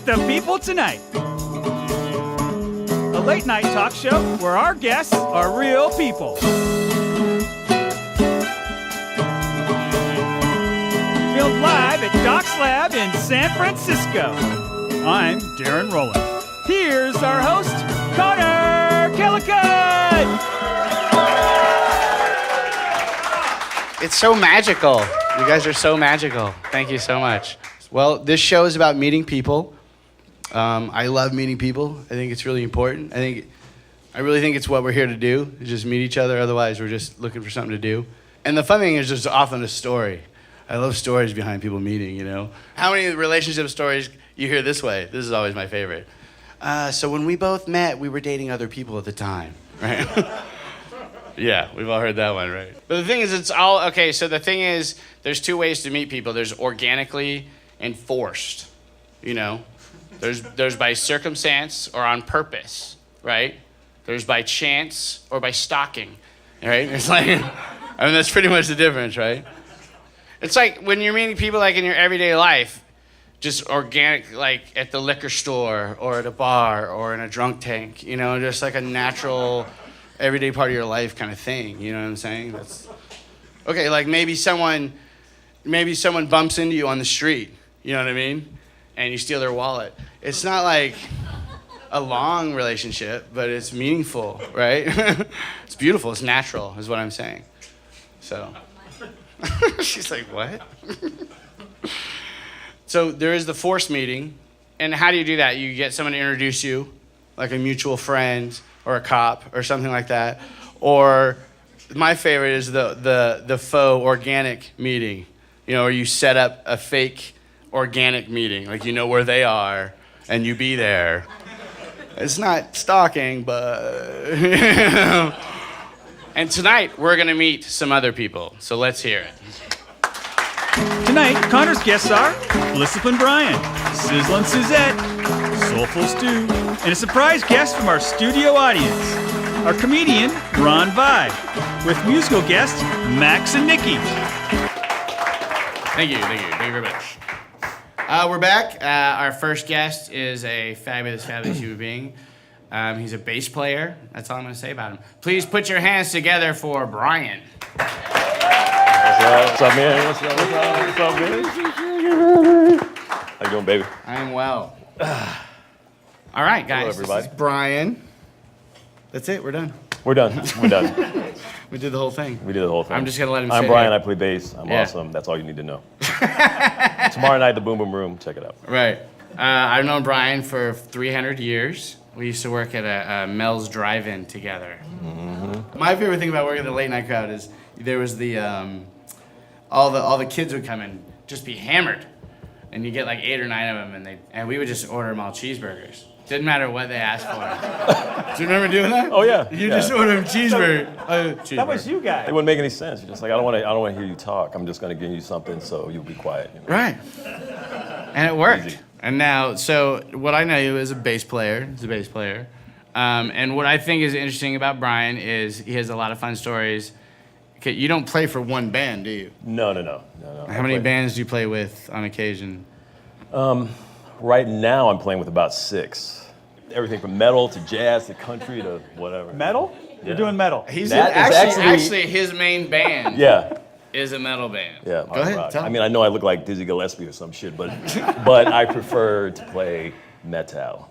Meet the People Tonight, a late night talk show where our guests are real people. Filmed live at Doc's Lab in San Francisco. I'm Darren Rowland. Here's our host, Conor Kellicutt. It's so magical. You guys are so magical. Thank you so much. Well, this show is about meeting people. I love meeting people. I think it's really important. I really think it's what we're here to do, is just meet each other. Otherwise, we're just looking for something to do. And the fun thing is just often a story. I love stories behind people meeting, you know. How many relationship stories you hear this way? This is always my favorite. So when we both met, we were dating other people at the time, right? Yeah, we've all heard that one, right? But the thing is, it's all, okay, so the thing is, there's two ways to meet people. There's organically and forced, you know? There's by circumstance or on purpose, right? There's by chance or by stalking, right? It's like, I mean, that's pretty much the difference, right? It's like when you're meeting people like in your everyday life, just organic, like at the liquor store or at a bar or in a drunk tank, you know, just like a natural, everyday part of your life kind of thing, you know what I'm saying? That's okay. Like maybe someone bumps into you on the street, you know what I mean? And you steal their wallet. It's not like a long relationship, but it's meaningful, right? It's beautiful, it's natural, is what I'm saying. So, she's like, what? So there is the forced meeting, and how do you do that? You get someone to introduce you, like a mutual friend or a cop or something like that. Or my favorite is the faux organic meeting, you know, where you set up a fake organic meeting, like you know where they are and you be there. It's not stalking, but you know. And tonight we're gonna meet some other people, so let's hear it. Tonight, Conor's guests are Discipline Brian, Sizzlin' Suzette, Soulful Stew, and a surprise guest from our studio audience, our comedian, Ron Vai, with musical guests, Max and Nikki. Thank you very much. We're back. Our first guest is a fabulous human being. He's a bass player. That's all I'm going to say about him. Please put your hands together for Brian. What's up, man? What's up, baby? How you doing, baby? I am well. All right, guys. Hello, everybody. This is Brian. That's it. We're done. We're done. We did the whole thing. We did the whole thing. I'm just going to let him I'm sit Brian. here. I play bass. I'm Yeah. awesome. That's all you need to know. Tomorrow night, the Boom Boom Room. Check it out. Right. I've known Brian for 300 years. We used to work at a Mel's Drive-In together. Mm-hmm. My favorite thing about working at the late night crowd is there was the all the kids would come and just be hammered, and you get like 8 or 9 of them, and we would just order them all cheeseburgers. Didn't matter what they asked for. Do you remember doing that? Oh yeah. You just order them cheeseburger. That was you guys. It wouldn't make any sense. You're just like, I don't want to hear you talk. I'm just going to give you something so you'll be quiet. You know? Right. And it worked. Easy. And now, so what I know you as a bass player. He's a bass player. And what I think is interesting about Brian is he has a lot of fun stories. Okay, you don't play for one band, do you? No. How many bands do you play with on occasion? Right now, I'm playing with about 6. Everything from metal to jazz to country to whatever. Metal? Yeah. You're doing metal. He's That is actually his main band Yeah. is a metal band. Yeah, Go ahead, rock. tell I me. mean, I know I look like Dizzy Gillespie or some shit, but I prefer to play metal.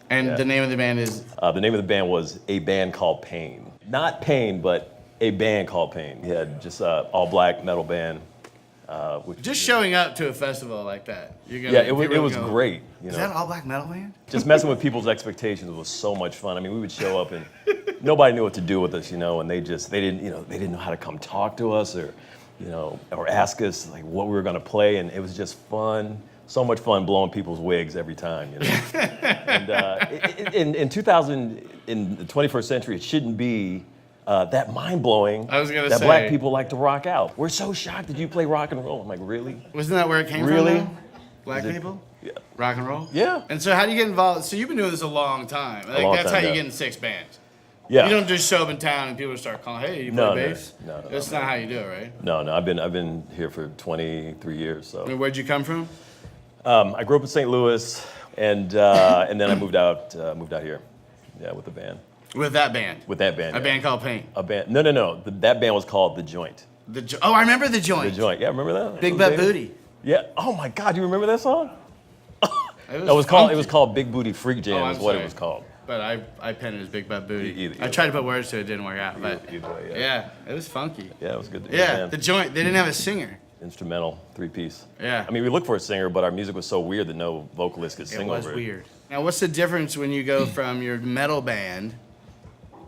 And Yeah. the name of the band is? The name of the band was A Band Called Pain. Not Pain, but A Band Called Pain. He had just an all-black metal band. Just showing up to a festival like that. You're gonna, Yeah, it was go, great. You Is know? that an all-black metal band? Just messing with people's expectations was so much fun. I mean, we would show up and nobody knew what to do with us, you know, and they didn't know how to come talk to us or ask us like what we were gonna play, and it was just fun. So much fun blowing people's wigs every time, you know. And in the 21st century, it shouldn't be that mind-blowing I was gonna that say. black people like to rock out. We're so shocked that you play rock and roll. I'm like, really? Wasn't that where it came Really? from? Though? Black people? Yeah. Rock and roll? Yeah. And so how do you get involved? So you've been doing this a long time. Like, long that's time, how you yeah. get in 6 bands. Yeah. You don't just show up in town and people start calling, hey, you play No, bass? no. That's not how you do it, right? No. I've been here for 23 years. So And where'd you come from? I grew up in St. Louis, And then I moved out here, yeah, with the band. With that band. With that band. A band called Paint. A band. No. That band was called The Joint. Oh, I remember The Joint. The Joint. Yeah, remember that? Big Butt Booty. Yeah. Oh my God, you remember that song? It was called Big Booty Freak Jam. Is what it was called. But I penned it as Big Butt Booty. Either I tried to put words to it, it didn't work out. But either way, yeah, it was funky. Yeah, it was good. Yeah, The Joint. They didn't have a singer. Instrumental, 3-piece. Yeah. I mean, we looked for a singer, but our music was so weird that no vocalist could sing over it. It was weird. Now, what's the difference when you go from your metal band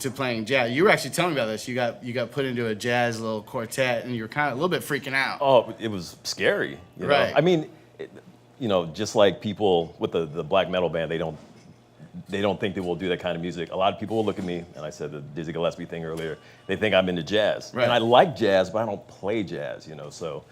to playing jazz? You were actually telling me about this. You got put into a jazz little quartet, and you were kind of a little bit freaking out. Oh, it was scary. You know? Right. I mean, just like people with the black metal band, they don't think that we'll do that kind of music. A lot of people will look at me, and I said the Dizzy Gillespie thing earlier, they think I'm into jazz. Right. And I like jazz, but I don't play jazz, So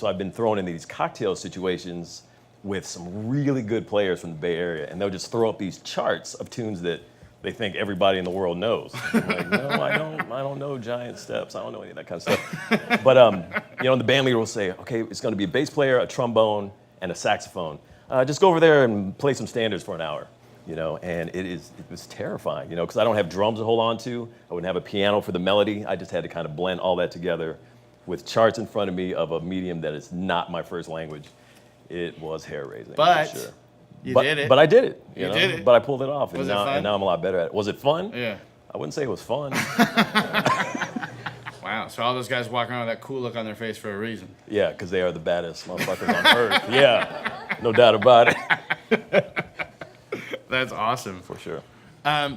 I've been thrown in these cocktail situations with some really good players from the Bay Area, and they'll just throw up these charts of tunes that they think everybody in the world knows. I'm like, no, I don't know Giant Steps. I don't know any of that kind of stuff. But the band leader will say, okay, it's going to be a bass player, a trombone, and a saxophone. Just go over there and play some standards for an hour. And it was terrifying, because I don't have drums to hold on to. I wouldn't have a piano for the melody. I just had to kind of blend all that together with charts in front of me of a medium that is not my first language. It was hair-raising, but for sure. You did it. But I did it. You did it. But I pulled it off, Was it fun? And now I'm a lot better at it. Was it fun? Yeah. I wouldn't say it was fun. Wow, so all those guys walking around with that cool look on their face for a reason. Yeah, because they are the baddest motherfuckers on earth. Yeah, no doubt about it. That's awesome. For sure.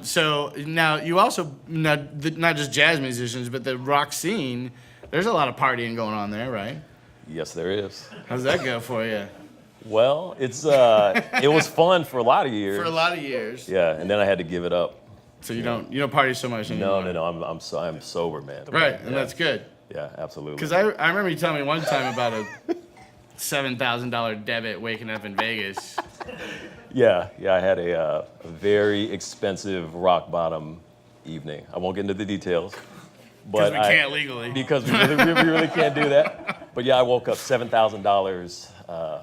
So now you also, not just jazz musicians, but the rock scene, there's a lot of partying going on there, right? Yes, there is. How's that go for you? Well, it was fun for a lot of years. For a lot of years. Yeah, and then I had to give it up. So you don't party so much anymore? No. I'm sober, man. Right, and that's good. Yeah, absolutely. Because I remember you telling me one time about a $7,000 debit waking up in Vegas. Yeah, I had a very expensive rock bottom evening. I won't get into the details. Because we can't legally. Because we really can't do that. But yeah, I woke up $7,000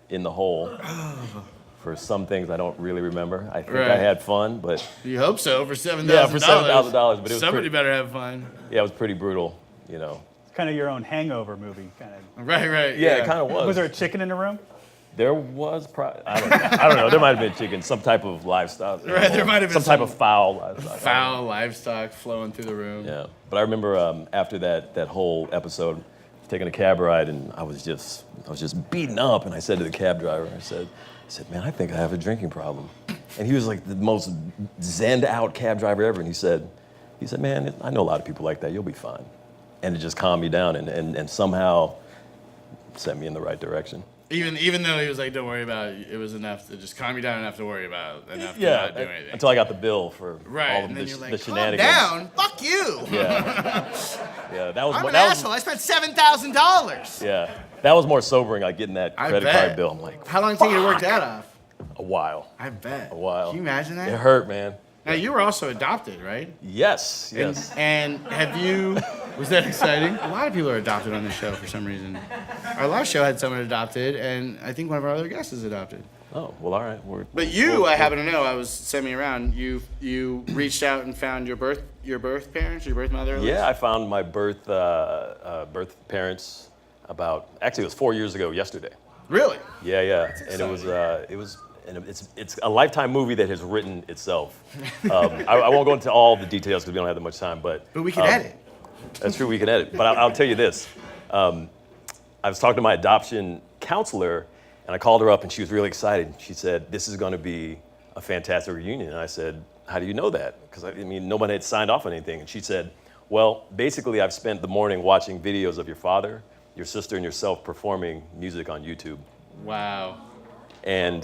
in the hole. For some things I don't really remember. I think I had fun, but... You hope so, for $7,000. Yeah, for $7,000, but it was somebody better have fun. Yeah, it was pretty brutal, It's kind of your own Hangover movie, kind of. Right. Yeah, it kind of was. Was there a chicken in the room? There was I don't know. There might have been chicken, some type of livestock. Right, there might have been some type of foul livestock. Foul livestock flowing through the room. Yeah, but I remember after that whole episode, taking a cab ride, and I was just beaten up, and I said to the cab driver, I said, man, I think I have a drinking problem. And he was like the most zenned out cab driver ever, and he said, man, I know a lot of people like that. You'll be fine. And it just calmed me down and somehow sent me in the right direction. Even though he was like, don't worry about it, it was enough to just calm you down enough to worry about it, enough to not do anything. Until I got the bill for all of and then you're like, the shenanigans. Calm down, fuck you. Yeah, that was I'm more, an asshole. I spent $7,000. Yeah, that was more sobering. Like getting that credit card bill. I'm like, how long did it take you to work that off? A while. I bet. A while. Can you imagine that? It hurt, man. Now you were also adopted, right? Yes. And have you? Was that exciting? A lot of people are adopted on this show for some reason. Our last show had someone adopted, and I think one of our other guests is adopted. Oh, well, all right. But you, I happen to know, I was sending me around. You reached out and found your birth parents, your birth mother. Yeah, I found my birth parents it was 4 years ago yesterday. Really? Yeah. And it's a Lifetime movie that has written itself. I won't go into all the details because we don't have that much time, but we can edit. That's true, we can edit. But I'll tell you this. I was talking to my adoption counselor, and I called her up, and she was really excited. She said, this is going to be a fantastic reunion. And I said, how do you know that? Because, nobody had signed off on anything. And she said, well, basically, I've spent the morning watching videos of your father, your sister, and yourself performing music on YouTube. Wow. And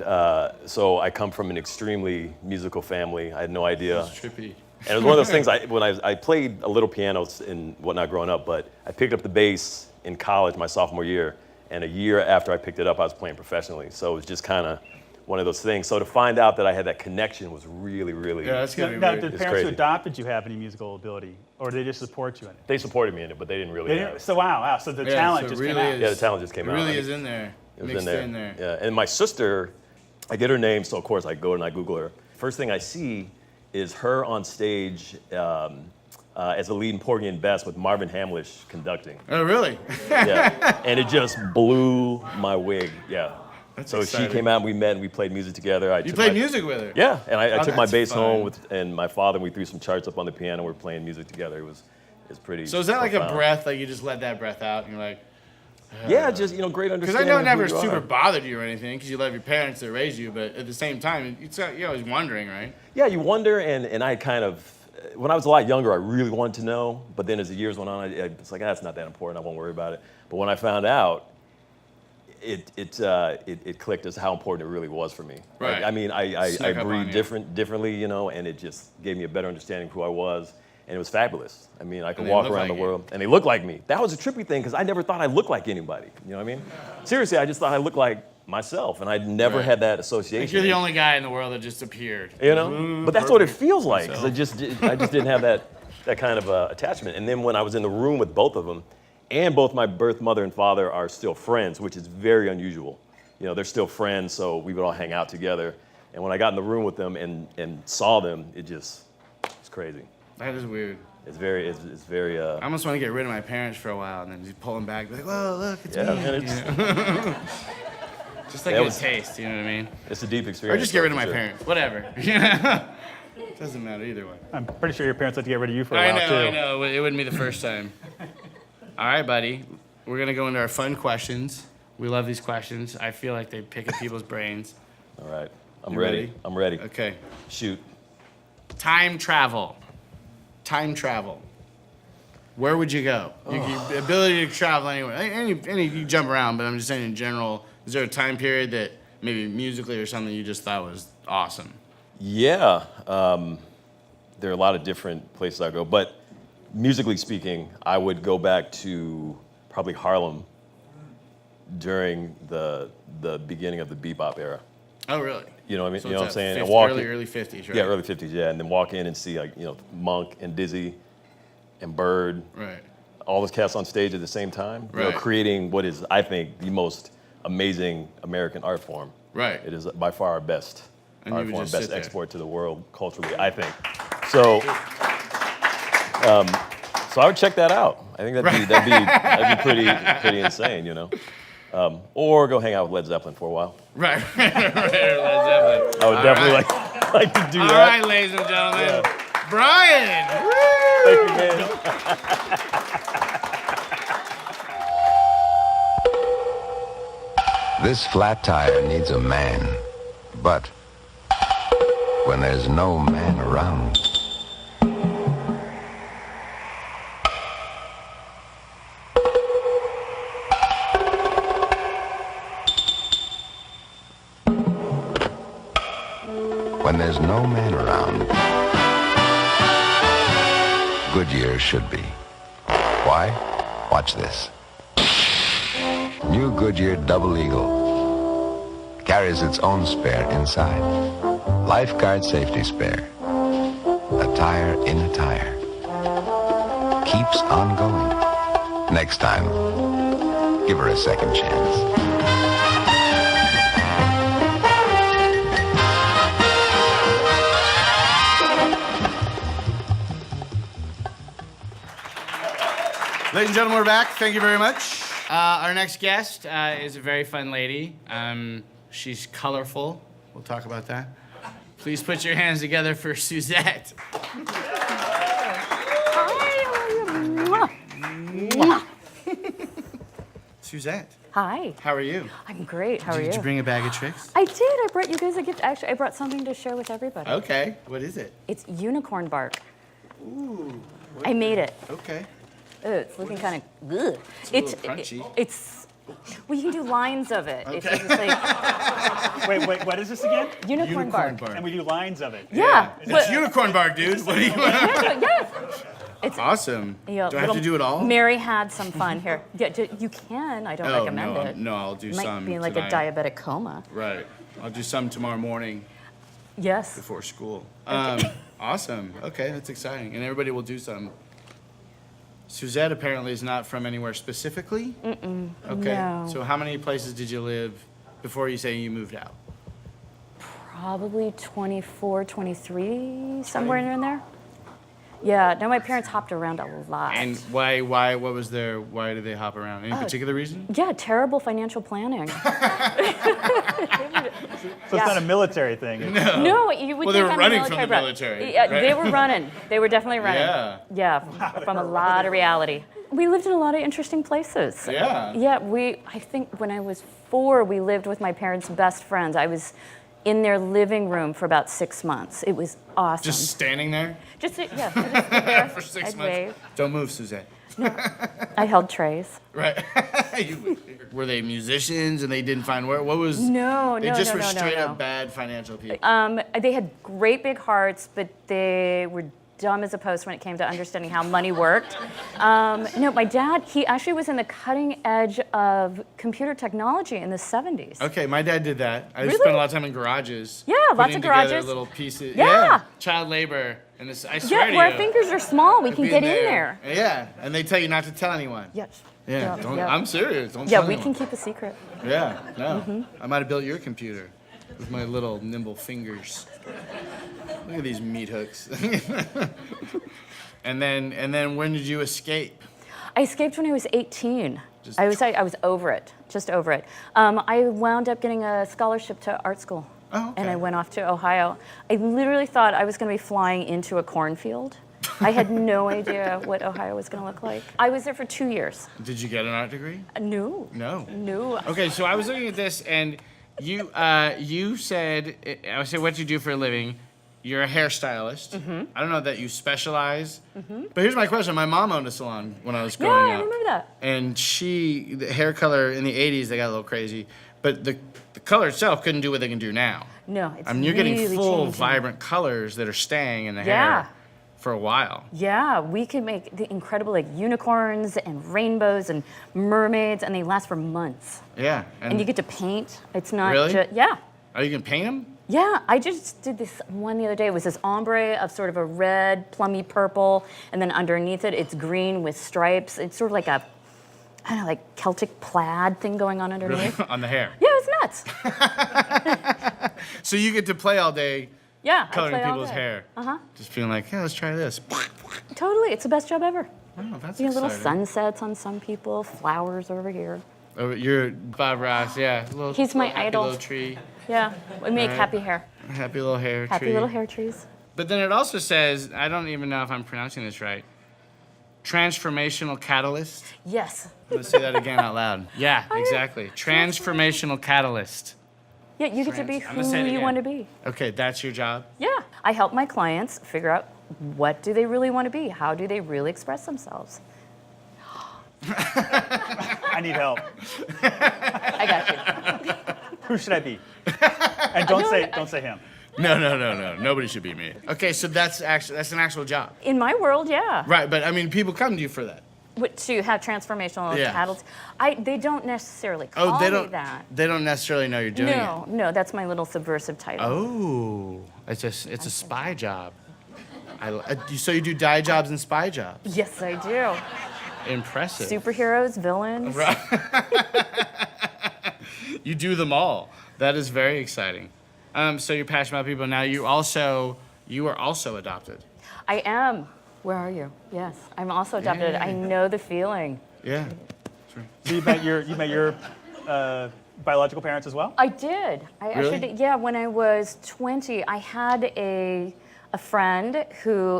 so I come from an extremely musical family. I had no idea. That's trippy. And it was one of those things, when I played a little piano and whatnot growing up, but I picked up the bass in college my sophomore year, and a year after I picked it up, I was playing professionally. So it was just kind of one of those things. So to find out that I had that connection was really, really... Yeah, that's gonna be Now, weird. did parents who adopted you have any musical ability, or did they just support you in it? They supported me in it, but they didn't really have it. So wow. So the talent just came out. Yeah, the talent just came out. It really is in there. It was mixed in there. in there. Yeah, and my sister I get her name, so of course I go and I Google her. First thing I see is her on stage as a lead in Porgy and Bess with Marvin Hamlish conducting. Oh, really? Yeah, and it just blew my wig. Yeah. That's so exciting. she came out and we met and we played music together. You played music with her? Yeah, and I took my that's bass fun. home and my father, and we threw some charts up on the piano. We were playing music together. It was pretty. So is that like a profound. breath, like you just let that breath out and you're like, Yeah, just great because understanding. I know it of never who you super are. bothered you or anything because you love your parents that raised you, but at the same time, you're always wondering, right? Yeah, you wonder, and I kind of, when I was a lot younger, I really wanted to know, but then as the years went on, it's like, it's not that important, I won't worry about it. But when I found out, it clicked as how important it really was for me. Right. Like, I mean, I Snuck up on breathed you. differently, and it just gave me a better understanding of who I was, and it was fabulous. I mean, I could And they walk look around like the you. world, and they look like me. That was a trippy thing, because I never thought I looked like anybody, you know what I mean? Seriously, I just thought I looked like myself, and I'd never Right. had that association. Like you're the only guy in the world that just appeared. You know, but that's what it feels like. 'Cause So- I just didn't have that kind of attachment. And then when I was in the room with both of them, and both my birth mother and father are still friends, which is very unusual. You know, they're still friends, so we would all hang out together. And when I got in the room with them and saw them, it's crazy. That is weird. It's very. I almost want to get rid of my parents for a while and then just pull them back, be like, "Whoa, look, it's Yeah, me." and Just like That good was- taste, you know what I mean? it's a deep Or experience. just get rid of for my sure. parents, whatever. Doesn't matter either way. I'm pretty sure your parents had to get rid of you for a I while, too. know. It wouldn't be the first time. All right, buddy. We're gonna go into our fun questions. We love these questions. I feel like they pick at people's brains. All right, I'm You ready. ready? I'm ready. Okay. Shoot. Time travel. Where would you go? Your ability to travel anywhere. Any you jump around, but I'm just saying in general. Is there a time period that maybe musically or something you just thought was awesome? Yeah, there are a lot of different places I go, but musically speaking, I would go back to probably Harlem during the beginning of the bebop era. Oh, really? You know what I mean? So You know what I'm it's saying? at And walk early 50s, right? Yeah, early 50s, yeah, and then walk in and see Monk and Dizzy and Bird, Right. all those cats on stage at the same time, Right. creating what is, I think, the most amazing American art form. Right. It is by far our best And you art would form, just best sit there. export to the world culturally, I think. So, so I would check that out. I think that'd be pretty insane, or go hang out with Led Zeppelin for a while. Right. Led Zeppelin. I would All definitely right. like to do All that. right, ladies and gentlemen. Brian! Thank you, man. This flat tire needs a man, but when there's no man around, when there's no man around, Goodyear should be. Why? Watch this. New Goodyear Double Eagle carries its own spare inside. Lifeguard safety spare. A tire in a tire. Keeps on going. Next time, give her a second chance. Ladies and gentlemen, we're back. Thank you very much. Our next guest is a very fun lady. She's colorful. We'll talk about that. Please put your hands together for Suzette. Suzette, Hi. how are you? I'm great. How are you? Did you bring a bag of tricks? I did. I brought you guys a gift. Actually, I brought something to share with everybody. Okay. What is it? It's unicorn bark. Ooh. I made it. Okay. Ugh, it's looking kind of. It's a little crunchy. It's. Well, you can do lines of it. It's Okay. just like Wait, what is this again? unicorn bark. And we do lines of it. Yeah. It's unicorn bark, dude. What do you want? Yes. It's Awesome. yeah, Do I have to little- do it all? Mary had some fun here. Yeah, you can. I don't Oh, recommend no, it. no, I'll do You might some be in like tonight. a diabetic coma. Right. I'll do some tomorrow morning Yes. before school. Awesome. Okay, that's exciting. And everybody will do some. Suzette apparently is not from anywhere specifically. Okay. No. So how many places did you live before you say you moved out? probably 24, 23, somewhere in there. Yeah, no, my parents hopped around a lot. And why did they hop around? Any particular reason? Yeah, terrible financial planning. So it's not a military thing. It's- No, you would Well, they think were I'm running from military the brat. military, Yeah, right? they were running. They were definitely running. Yeah. From a lot of reality. We lived in a lot of interesting places. Yeah. Yeah, I think when I was 4, we lived with my parents' best friends. I was in their living room for about 6 months. It was awesome. Just standing there Just I'd just sit there. for 6 I'd months. wave. Don't move, Suzette. I held trays. Right. Were they musicians and they didn't find work? What was? No, They no, just no, were no, straight no, up no. bad financial people. They had great big hearts, but they were dumb as a post when it came to understanding how money worked. No, my dad, he actually was in the cutting edge of computer technology in the 70s. Okay, my dad did that. I Really? spent a lot of time in garages. Yeah, lots putting of together garages. little pieces. Yeah. Child labor. And this, I swear Yeah, to where you. our fingers are small, we can being get in there. Yeah, and they tell you not to tell anyone. Yes. Yeah, I'm serious. Don't Yeah, tell we anyone. can keep a secret. Yeah, no. I might have built your computer with my little nimble fingers. Look at these meat hooks. and then when did you escape? I escaped when I was 18. I was over it, just over it. I wound up getting a scholarship to art school. Oh, okay. And I went off to Ohio. I literally thought I was going to be flying into a cornfield. I had no idea what Ohio was going to look like. I was there for 2 years. Did you get an art degree? No. No. No. Okay, so I was looking at this, and you said, I said, what do you do for a living? You're a hairstylist. Mm-hmm. I don't know that you specialize. But here's my question. My mom owned a salon when I was Yeah, growing I up. remember that. And the hair color in the 80s, they got a little crazy. But the color itself couldn't do what they can do now. No, it's I mean, you're getting really full, changing. vibrant colors that are staying in the Yeah. hair for a while. Yeah, we can make the incredible like unicorns and rainbows and mermaids, and they last for months. Yeah. And you get to paint. It's not Really? just yeah. Oh, you can paint them? Yeah, I just did this one the other day. It was this ombre of sort of a red, plummy purple, and then underneath it, it's green with stripes. It's sort of like I don't know, like Celtic plaid thing going on underneath. On the hair. Yeah, it was nuts. So you get to play all day Yeah, I coloring play all people's day. hair. Uh-huh. Just feeling like, yeah, let's try this. Totally, it's the best job ever. Oh, that's You know, little exciting. sunsets on some people, flowers over here. Oh, you're Bob Ross, yeah. Little, He's my happy idol. little tree. Yeah, we make Right. happy hair. Happy little hair Happy tree. little hair trees. But then it also says, I don't even know if I'm pronouncing this right, transformational catalyst. Yes. Let's say that again out loud. Yeah, exactly. Transformational catalyst. Yeah, you get to be I'm gonna say it who you again. want to be. Okay, that's your job? Yeah. I help my clients figure out what do they really want to be? How do they really express themselves? I need help. I got you. Who should I be? And don't say him. No. Nobody should be me. Okay, so that's an actual job. In my world, yeah. Right, but I mean, people come to you for that. What, to have transformational Yeah. cattle. They don't necessarily call Oh, they me don't. that. They don't necessarily know you're doing it. No, that's my little subversive title. Oh, it's a spy job. So you do dye jobs and spy jobs. Yes, I do. Impressive. Superheroes, villains. Right. You do them all. That is very exciting. So you're passionate about people. Now you are also adopted. I am. Where are you? Yes, I'm also adopted. Yeah. I know the feeling. Yeah. So you met your biological parents as well? I did. I Really? actually did. Yeah, when I was 20, I had a friend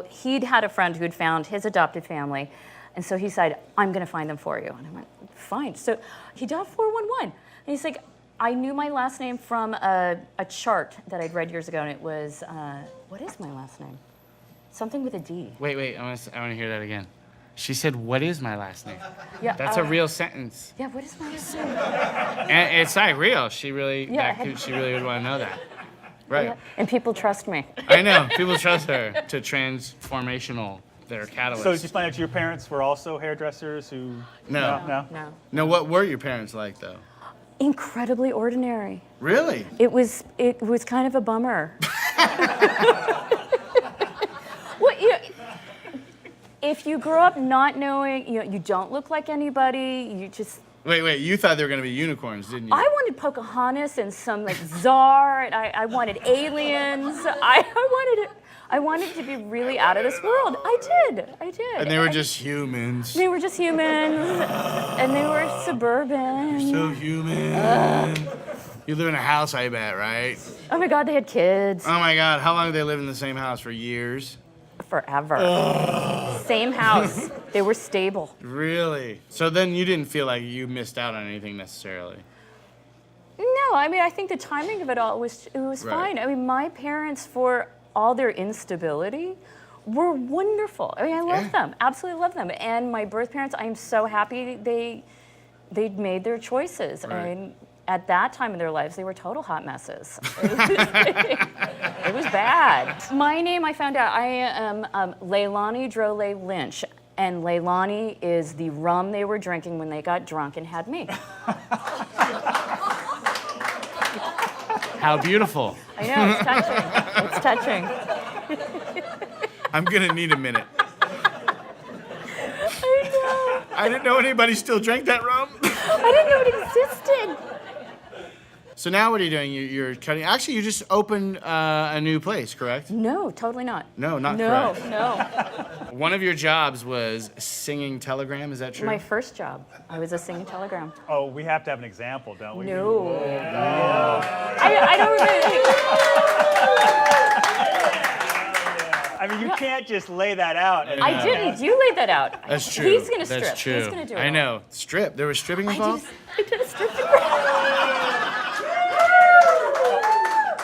he'd had a friend who'd found his adopted family. And so he said, I'm going to find them for you. And I went, fine. So he dialed 411. And he's like, I knew my last name from a chart that I'd read years ago. And it was, what is my last name? Something with a D. Wait. I want to hear that again. She said, "What is my last name?" Yeah, That's a real sentence. Yeah, what is my last name? And it's like real. She really, Yeah. she really would want to know that. Right. Yeah. And people trust me. I know. People trust her to transformational their catalyst. So did you find out your parents were also hairdressers who? No. No. No. Now, what were your parents like, though? Incredibly ordinary. Really? It was kind of a bummer. Well, if you grow up not knowing, you don't look like anybody. Wait, you thought they were going to be unicorns, didn't you? I wanted Pocahontas and some like czar, and I wanted aliens. I wanted to be really out of this world. I did. And they were just humans. They were just humans, and they were suburban. So human. You live in a house, I bet, right? Oh my God, they had kids. Oh my God, how long did they live in the same house? For years? Forever. Same house. They were stable. Really? So then you didn't feel like you missed out on anything necessarily? No, I mean, I think the timing of it all was Right. fine. I mean, my parents, for all their instability, were wonderful. I mean, I love them, absolutely love them. And my birth parents, I'm so happy they'd made their choices. Right. I mean, at that time in their lives, they were total hot messes. It was bad. My name, I found out, I am Leilani Drole Lynch. And Leilani is the rum they were drinking when they got drunk and had me. How beautiful. I know, it's touching. It's touching. I'm gonna need a minute. I know. I didn't know anybody still drank that rum. I didn't know it existed. So now what are you doing? You're cutting. Actually, you just opened a new place, correct? No, totally not. No, not correct. No. One of your jobs was singing Telegram. Is that true? My first job, I was a singing telegram. Oh, we have to have an example, don't we? No. I don't really. I mean, you can't just lay that out. I didn't. You laid that out. That's true. He's gonna strip. That's true. He's gonna do it. I all. know. Strip. There was stripping I involved. did a stripping.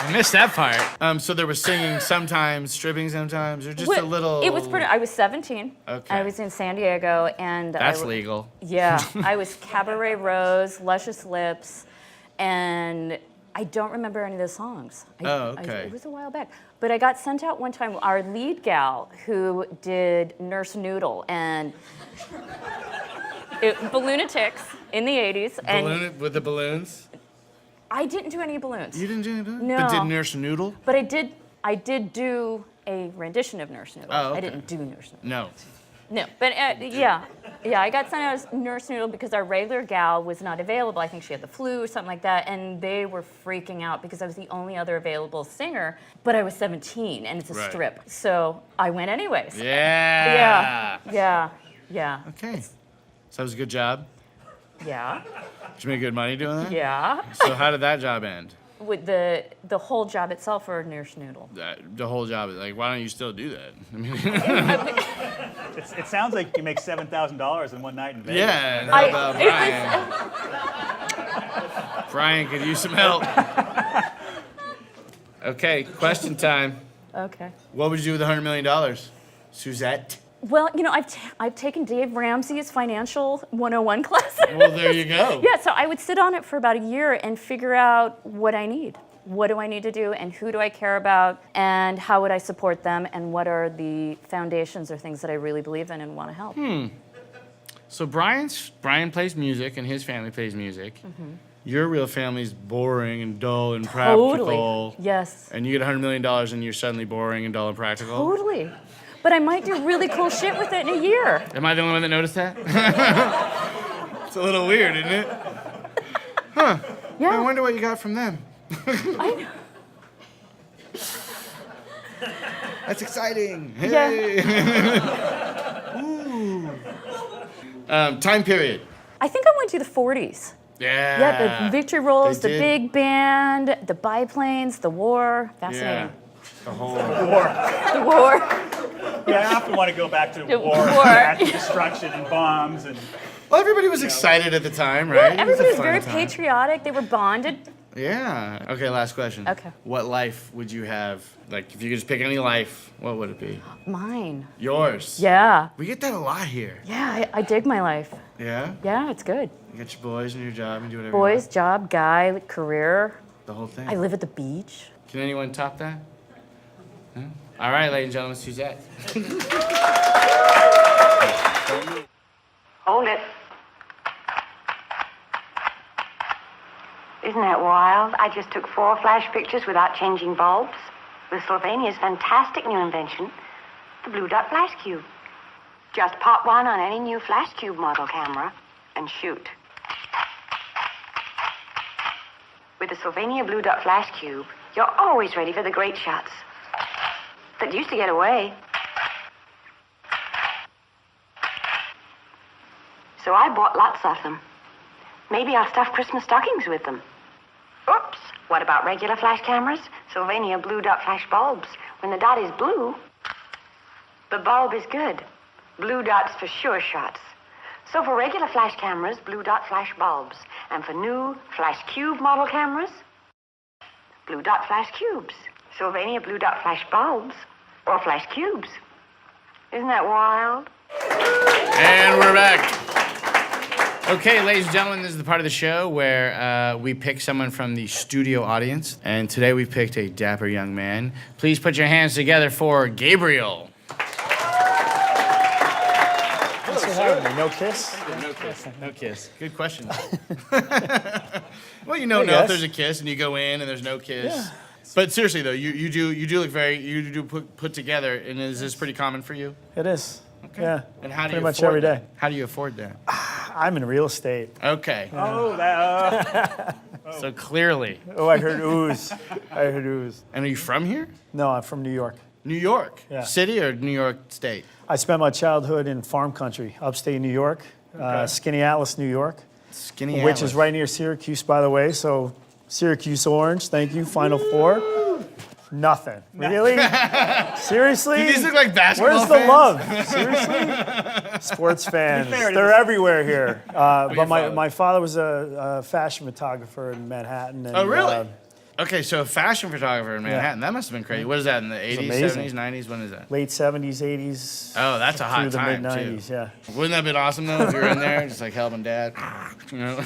I missed that part. So there was singing sometimes, stripping sometimes, or just a little. It was pretty. I was 17. Okay. I was in San Diego, and That's legal. Yeah, I was Cabaret Rose, Luscious Lips, and I don't remember any of the songs. Okay. It was a while back. But I got sent out one time. Our lead gal, who did Nurse Noodle and Balloonatics in the 80s. And With the balloons? I didn't do any balloons. You didn't do any balloons? No. But did Nurse Noodle? But I did do a rendition of Nurse Noodle. Oh, okay. I didn't do Nurse Noodle. No. No, but yeah, I got sent out as Nurse Noodle because our regular gal was not available. I think she had the flu or something like that, and they were freaking out because I was the only other available singer, but I was 17, and it's a Right. strip. So I went anyways. Yeah. Yeah. Okay. So that was a good job? Yeah. Did you make good money doing that? Yeah. So how did that job end? With the whole job itself for Nurse Noodle. The whole job. Like, why don't you still do that? I mean, It sounds like you make $7,000 in one night in Vegas. yeah. How about Brian? Brian could use some help. Okay, question time. Okay. What would you do with $100 million, Suzette? Well, you know, I've taken Dave Ramsey's Financial 101 classes. Well, there you go. Yeah, so I would sit on it for about a year and figure out what I need. What do I need to do, and who do I care about, and how would I support them, and what are the foundations or things that I really believe in and want to help. So Brian plays music, and his family plays music. Mm-hmm. Your real family's boring and dull and practical. Totally. Yes. And you get $100 million, and you're suddenly boring and dull and practical. Totally. But I might do really cool shit with it in a year. Am I the only one that noticed that? It's a little weird, isn't it? Huh. Yeah. I wonder what you got from them. I know. That's exciting. Hey. Ooh. Time period. I think I went to the 40s. Yeah. Yeah, the victory rolls, They the did. big band, the biplanes, the war. Fascinating. Yeah. The whole. The war. Yeah, I often want to go back to The war, war. mass destruction, and bombs, and Well, everybody was excited at the time, right? Yeah, It was a everybody was fun very time. patriotic. They were bonded. Yeah. Okay, last question. Okay. What life would you have? Like, if you could just pick any life, what would it be? Mine. Yours. Yeah. We get that a lot here. Yeah, I dig my life. Yeah? Yeah, it's good. You got your boys and your job and do whatever Boys, you want. job, guy, career. The whole thing. I live at the beach. Can anyone top that? No? All right, ladies and gentlemen, Suzette. Hold it. Isn't that wild? I just took 4 flash pictures without changing bulbs with Sylvania's fantastic new invention, the Blue Dot Flash Cube. Just pop one on any new Flash Cube model camera and shoot. With the Sylvania Blue Dot Flash Cube, you're always ready for the great shots that used to get away. So I bought lots of them. Maybe I'll stuff Christmas stockings with them. Oops, what about regular flash cameras? Sylvania Blue Dot Flash bulbs. When the dot is blue, the bulb is good. Blue dots for sure shots. So for regular flash cameras, Blue Dot Flash bulbs. And for new Flash Cube model cameras, Blue Dot Flash Cubes. Sylvania Blue Dot Flash bulbs or Flash Cubes. Isn't that wild? And we're back. Okay, ladies and gentlemen, this is the part of the show where we pick someone from the studio audience. And today we picked a dapper young man. Please put your hands together for Gabriel. Thanks for having me. No kiss? No kiss. No kiss. Good question. Well, you know, if there's a kiss and you go in and there's no kiss. Yeah. But seriously though, you do look put together. And is this pretty common for you? It is. Okay. Yeah. And how do pretty you much afford every day. that? How do you afford that? I'm in real estate. Okay. Oh, that. So clearly. Oh, I heard ooze. I heard ooze. And are you from here? No, I'm from New York. New York. Yeah. City or New York State? I spent my childhood in farm country, upstate New York, Skinny Atlas, New York, Skinny which Atlas. is right near Syracuse, by the way. So Syracuse Orange, thank you. Final Four. Nothing. Really? Seriously? These look like basketball Where's the fans? love? Seriously? Sports fans. They're everywhere here. But my father was a fashion photographer in Manhattan. And, Oh, really? Okay, so a fashion photographer in Manhattan. That must have been crazy. What is that, in the 80s, amazing. 70s, 90s? When is that? Late 70s, 80s. Oh, that's a hot through the time, mid-90s, too. yeah. Wouldn't that have been awesome, though, if you were in there, just like helping dad? You know?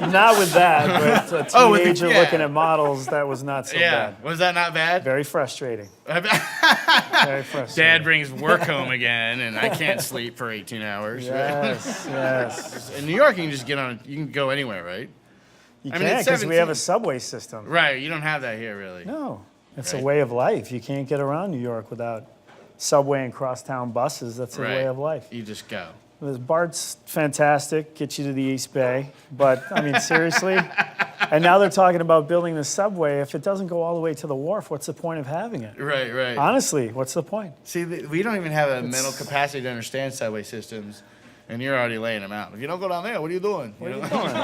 Not with that, but a Oh, with the- teenager yeah. looking at models, that was not so Yeah. bad. Was that not bad? Very frustrating. Very frustrating. Dad brings work home again, and I can't sleep for 18 hours. Yes, yes. In New York, you can just you can go anywhere, right? You I mean, can't it's because we have a 17. subway system. Right, you don't have that here, really. No, it's Right. a way of life. You can't get around New York without subway and crosstown buses. That's a Right. way of life. You just go. BART's fantastic, gets you to the East Bay, but I mean, seriously? And now they're talking about building the subway. If it doesn't go all the way to the wharf, what's the point of having it? Right, right. Honestly, what's the point? See, we don't even have a mental capacity to understand subway systems, and you're already laying them out. If you don't go down there, what are you doing? What are you doing?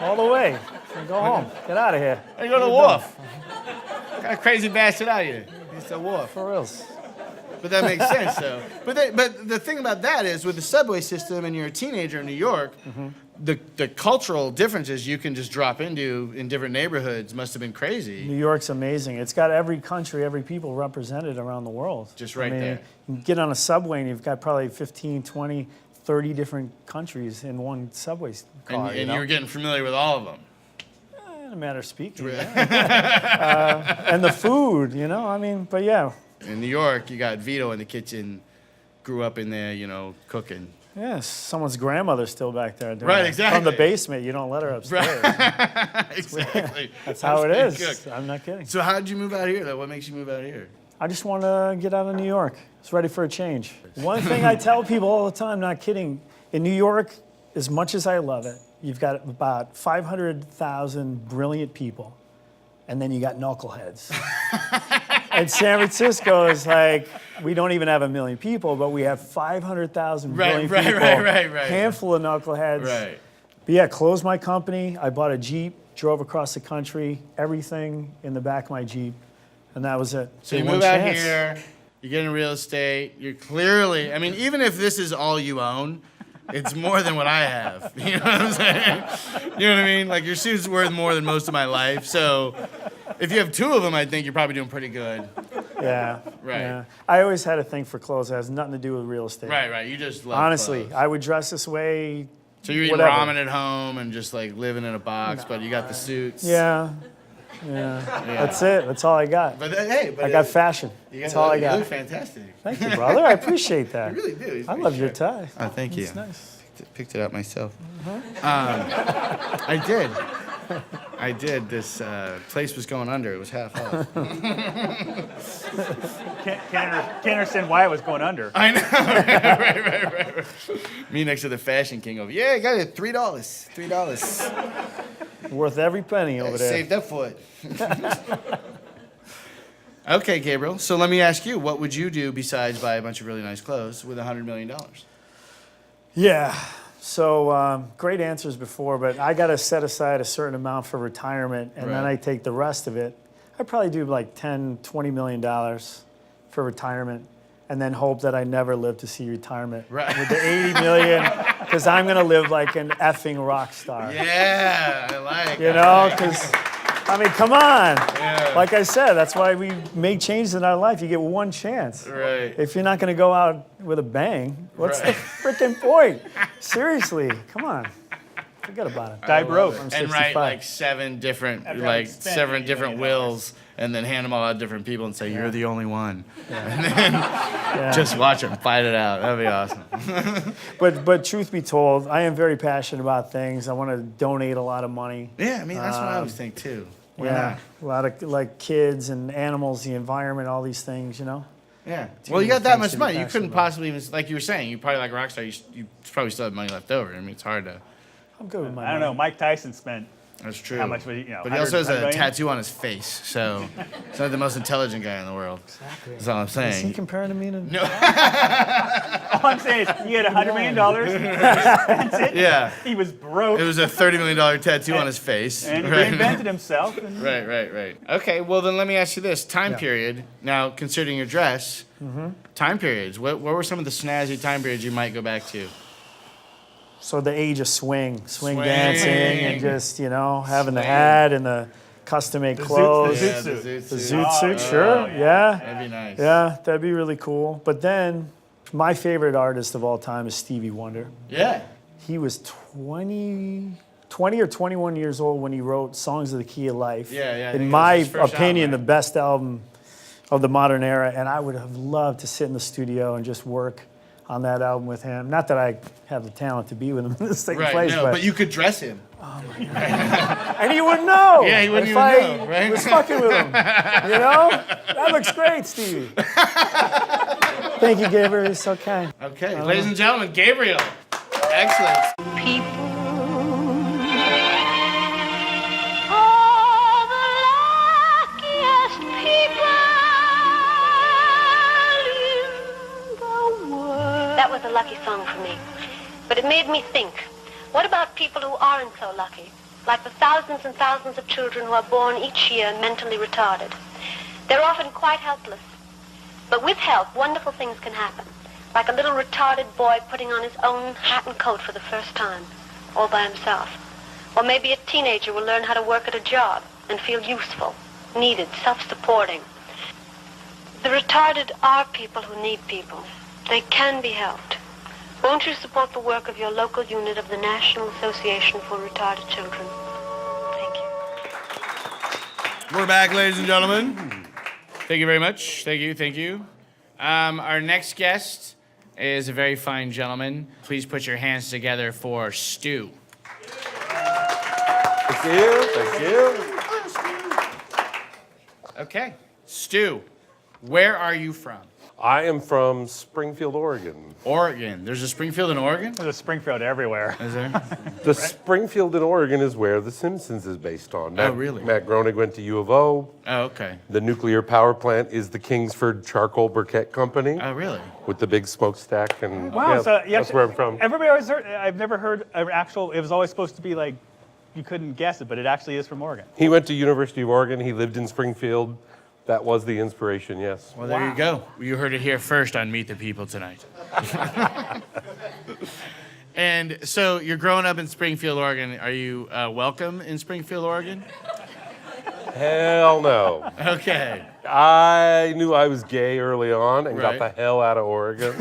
All the way. Go home. Get out of here. Hey, go to the wharf. What kind of crazy bastard are you? It's a wharf. For reals. But that makes sense, though. But the thing about that is, with the subway system, and you're a teenager in New York, the cultural differences you can just drop into in different neighborhoods must have been crazy. New York's amazing. It's got every country, every people represented around the world. Just right there. You can get on a subway and you've got probably 15, 20, 30 different countries in one subway car. And you you're getting familiar with all of them. In a matter of speaking. Yeah. And the food, I mean, but yeah. In New York, you got Vito in the kitchen, grew up in there, cooking. Yes, someone's grandmother's still back there. doing Right, that. exactly. From the basement, you don't let her upstairs. Exactly. That's how it is. Cook. I'm not kidding. So how did you move out here, though? What makes you move out here? I just want to get out of New York. I was ready for a change. One thing I tell people all the time, not kidding, in New York, as much as I love it, you've got about 500,000 brilliant people, and then you got knuckleheads. And San Francisco is like, we don't even have 1 million people, but we have 500,000 brilliant people. Right. Handful of knuckleheads. Right. But yeah, closed my company. I bought a Jeep, drove across the country, everything in the back of my Jeep, and that was it. So you One move out chance. here, you get in real estate, you're clearly, I mean, even if this is all you own, it's more than what I have. You know what I'm saying? You know what I mean? Like, your suit's worth more than most of my life. So if you have 2 of them, I think you're probably doing pretty good. Yeah. Right. Yeah. I always had a thing for clothes. It has nothing to do with real estate. Right. You just love Honestly, clothes. I would dress this way. So you're eating whatever. ramen at home and just like living in a box, but you got the suits. Yeah. That's it. That's all I got. But hey, I got fashion. That's all I You look got. fantastic. Thank you, brother. I appreciate that. You really do. I love your tie. Oh, thank you. It's nice. Picked it up myself. I did. This place was going under. It was half off. Can't understand why it was going under. I know. Right. Me next to the fashion king over. Yeah, I got it. $3. Worth every penny over there. Saved up for it. Okay, Gabriel. So let me ask you, what would you do besides buy a bunch of really nice clothes with $100 million? Yeah. So great answers before, but I got to set aside a certain amount for retirement, and then Right. I take the rest of it. I'd probably do like $10-20 million for retirement, and then hope that I never live to see retirement. Right. With the 80 million, because I'm going to live like an effing rock star. Yeah, I like You know, because, I mean, come on. Like I said, that's why we make changes in our life. You get one chance. Right. If you're not going to go out with a bang, what's the freaking point? Seriously, come on. Forget about it. Die broke. I'm And write 65. like seven different wills, and then hand them all out to different people and say, "You're the only one." And then just watch them fight it out. That'd be awesome. But truth be told, I am very passionate about things. I want to donate a lot of money. Yeah, I mean that's what I always think too. Why Yeah, not? a lot of like kids and animals, the environment, all these things, you know. Yeah. Too Well, you many got that things much to be money. You passionate couldn't about. possibly even, like you were saying, you probably like a rock star. You probably still have money left over. I mean, it's hard to. I'm good with my I don't know. money. Mike Tyson spent That's true. how much would he, you know? But he also has 100 a million? tattoo on his face, so he's not the most intelligent guy in the world. Exactly. That's all I'm Is he saying. comparing to me to? No. All I'm saying is he had $100 million. He spent it. Yeah. He was broke. It was a $30 million tattoo on his face. And he Right. reinvented himself. And Right. Okay, well then let me ask you this. Time period. Now, considering your dress, time periods. What were some of the snazzy time periods you might go back to? So the age of swing Swing. dancing, and just having the Swing. hat and the custom-made clothes. zoot Yeah, suit. The zoot suit, sure, yeah. That'd be nice. Yeah, that'd be really cool. But then, my favorite artist of all time is Stevie Wonder. Yeah. He was 20 or 21 years old when he wrote Songs of the Key of Life. Yeah, I think In it was my his first opinion, album, the best album of the modern era. And I would have loved to sit in the studio and just work on that album with him. Not that I have the talent to be with him in this taking Right, place, no, but you could dress him. and he wouldn't know. Yeah, he wouldn't if even I know, right? was fucking with him. You know? That looks great, Stevie. Thank you, Gabriel. You're so kind. Okay, ladies and gentlemen, Gabriel. Excellent. People. Oh, the luckiest people in the world. That was a lucky song for me. But it made me think, what about people who aren't so lucky? Like the thousands and thousands of children who are born each year mentally retarded. They're often quite helpless. But with help, wonderful things can happen. Like a little retarded boy putting on his own hat and coat for the first time, all by himself. Or maybe a teenager will learn how to work at a job and feel useful, needed, self-supporting. The retarded are people who need people. They can be helped. Won't you support the work of your local unit of the National Association for Retarded Children? Thank you. We're back, ladies and gentlemen. Thank you very much. Thank you. Our next guest is a very fine gentleman. Please put your hands together for Stu. Thank you. Okay. Stu, where are you from? I am from Springfield, Oregon. Oregon. There's a Springfield in Oregon? There's a Springfield everywhere. Is there? The Springfield in Oregon is where The Simpsons is based on. Oh, really? Matt Groening went to U of O. Oh, okay. The nuclear power plant is the Kingsford Charcoal Briquette Company Oh, really? with the big smokestack. And Wow, yeah, so you that's where I'm from. Everybody always heard. I've never heard an actual. It was always supposed to be like you couldn't guess it, but it actually is from Oregon. He went to University of Oregon. He lived in Springfield. That was the inspiration, yes. Well, there you go. You heard it here first on Meet the People tonight. And so you're growing up in Springfield, Oregon. Are you welcome in Springfield, Oregon? Hell no. Okay. I knew I was gay early on and Right. got the hell out of Oregon.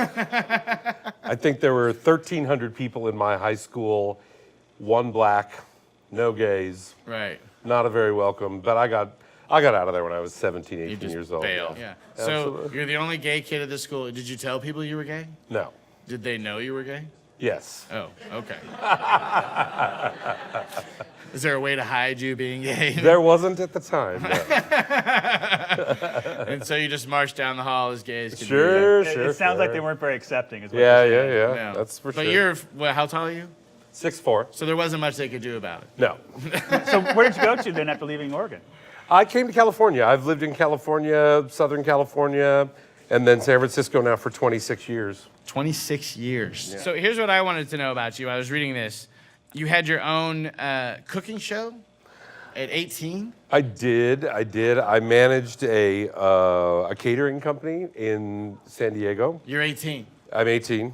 I think there were 1,300 people in my high school, one black, no gays, Right. not a very welcome, but I got out of there when I was 17, You 18 just years old. bailed. Yeah. So Absolutely. you're the only gay kid at this school. Did you tell people you were gay? No. Did they know you were gay? Yes. Oh, okay. Is there a way to hide you being gay? There wasn't at the time. No. And so you just marched down the hall as gay as could Sure, It sure. sounds like sure. they weren't very accepting. Is what Yeah, you're saying. yeah, be. yeah. No. That's for But sure. you're, well, how tall are you? 6'4". So there wasn't much they could do about it. No. So where did you go to then after leaving Oregon? I came to California. I've lived in California, Southern California, and then San Francisco now for 26 years. 26 years. So here's what I wanted to know about you. I was reading this. You had your own cooking show at 18? I did. I managed a catering company in San Diego. You're 18. I'm 18.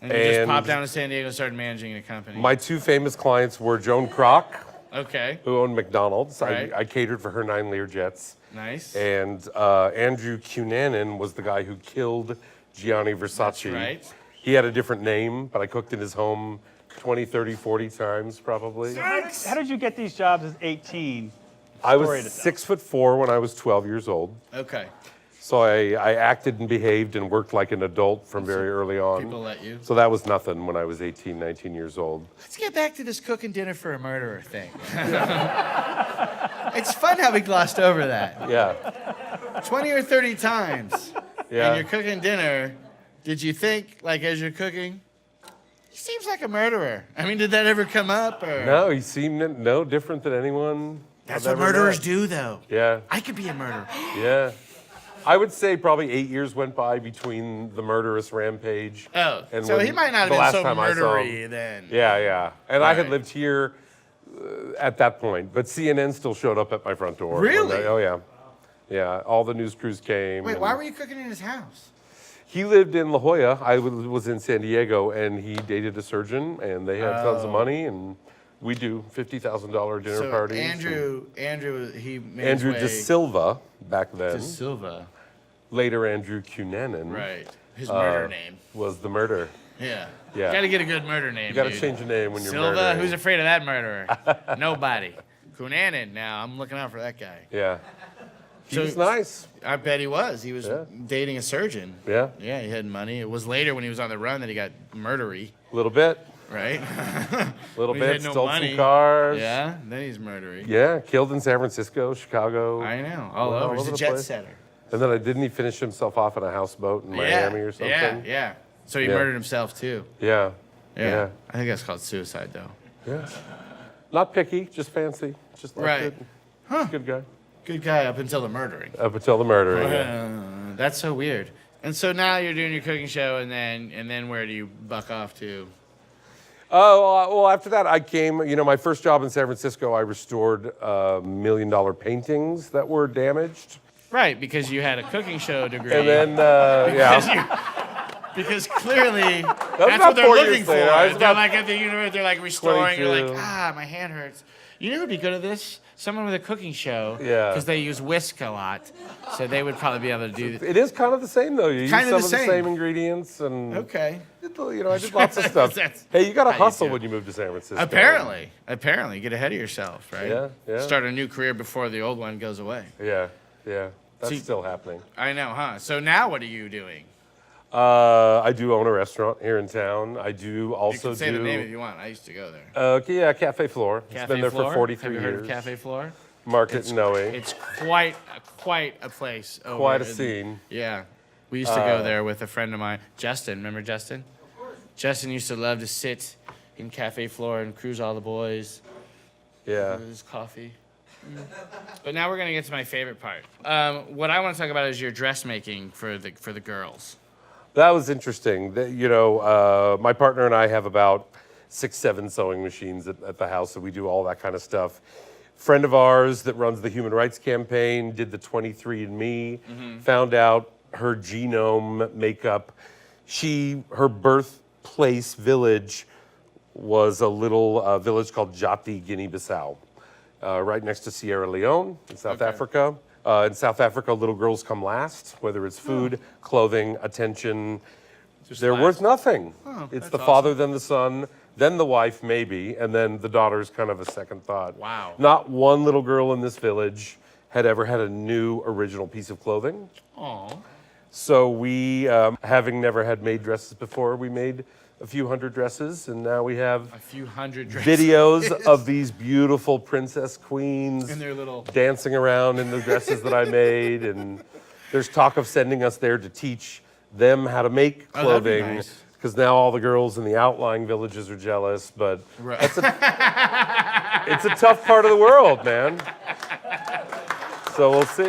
And you just popped down to San Diego and started managing a company. My two famous clients were Joan Kroc, Okay. who owned McDonald's. Right. I catered for her 9 Learjets. Nice. And Andrew Cunanan was the guy who killed Gianni Versace. That's right. He had a different name, but I cooked in his home 20, 30, 40 times probably. How did you get these jobs as 18? I was Story to tell. 6'4" when I was 12 years old. Okay. So I acted and behaved and worked like an adult from very early on. People let you. So that was nothing when I was 18, 19 years old. Let's get back to this cooking dinner for a murderer thing. It's fun how we glossed over that. Yeah. 20 or 30 times. Yeah. And you're cooking dinner. Did you think, like, as you're cooking, he seems like a murderer? I mean, did that ever come up? Or? No, he seemed no different than anyone. That's I've what ever murderers met. do, though. Yeah. I could be a murderer. Yeah. I would say probably 8 years went by between the murderous rampage. Oh, and so when- he might not have the been last so time I saw him. murdery then. Yeah, yeah. And I had Right. lived here at that point, but CNN still showed up at my front door. Really? Oh, yeah. Yeah, all the news crews came. Wait, and why were you cooking in his house? He lived in La Jolla. I was in San Diego, and he dated a surgeon, and they had tons of money, and we do $50,000 dinner So parties. Andrew, he made Andrew his De way Silva back then. De Silva. Later, Andrew Cunanan. Right. His murder name. Was the murder. Yeah. Yeah. Got to get a good murder name. You got to dude. change your name when you're Silva. murdering. Who's afraid of that murderer? Nobody. Cunanan. Now I'm looking out for that guy. Yeah. He So- was nice. I bet he was. He was Yeah. dating a surgeon. Yeah. Yeah, he had money. It was later when he was on the run that he got murdery, A little bit. right? Little When he bit. had no Stole money. some cars. Yeah, then he's murdery. Yeah. Killed in San Francisco, Chicago. I know. All Well, over. He's a the jet place. setter. And then didn't he finish himself off in a houseboat in Miami or something? Yeah. So he Yeah. murdered himself too. Yeah. Yeah. I think that's called suicide though. Yeah. Not picky, just fancy. Just like Right. it. Good guy. Good guy up until the murdering. Up until the murdering. Yeah. That's so weird. And so now you're doing your cooking show, and then where do you buck off to? Oh, well, after that, I came, my first job in San Francisco, I restored $1 million paintings that were damaged. Right, because you had a cooking show degree. And then, Because clearly that's about what they're 4 years looking for. later. I was They're about like at the university, they're like restoring. You're 22. like, my hand hurts. You know who'd be good at this? Someone with a cooking show. Yeah. Because they use whisk a lot, so they would probably be able to do. It is kind of the same, though. You use Kind some of of the the same. same ingredients. And, Okay. I did lots of stuff. That's Hey, you got to how you hustle do it. when you move to San Francisco. Apparently, get ahead of yourself, right? Yeah. Start a new career before the old one goes away. Yeah. That's See- still happening. I know, huh? So now what are you doing? I do own a restaurant here in town. I do You also can say do. the name if you want. I used to go there. Yeah, Cafe Floor. It's Cafe been there Floor? for 43 Have you years. heard of Cafe Floor? Market in Noe. It's quite a place. Over Quite a in- scene. Yeah. We used to go there with a friend of mine, Justin. Remember Justin? Of course. Justin used to love to sit in Cafe Floor and cruise all the boys Yeah. with his coffee. But now we're gonna get to my favorite part. What I want to talk about is your dressmaking for the girls. That was interesting. My partner and I have about 6, 7 sewing machines at the house, so we do all that kind of stuff. Friend of ours that runs the Human Rights Campaign did the 23andMe, found out her genome makeup. Her birthplace village was a little village called Jati, Guinea-Bissau, right next to Sierra Leone in South Africa. In South Africa, little girls come last, whether it's food, clothing, attention. They're worth nothing. It's the father, then the son, then the wife, maybe, and then the daughter's kind of a second thought. Wow. Not one little girl in this village had ever had a new original piece of clothing. Aw. So we, having never had made dresses before, we made a few hundred dresses, and now we have A few hundred dresses. videos of these beautiful princess queens In their little- dancing around in the dresses that I made, and there's talk of sending us there to teach them how to make Oh, that'd be clothing. nice. because now all the girls in the outlying villages are jealous. But it's a tough part of the world, man. So we'll see.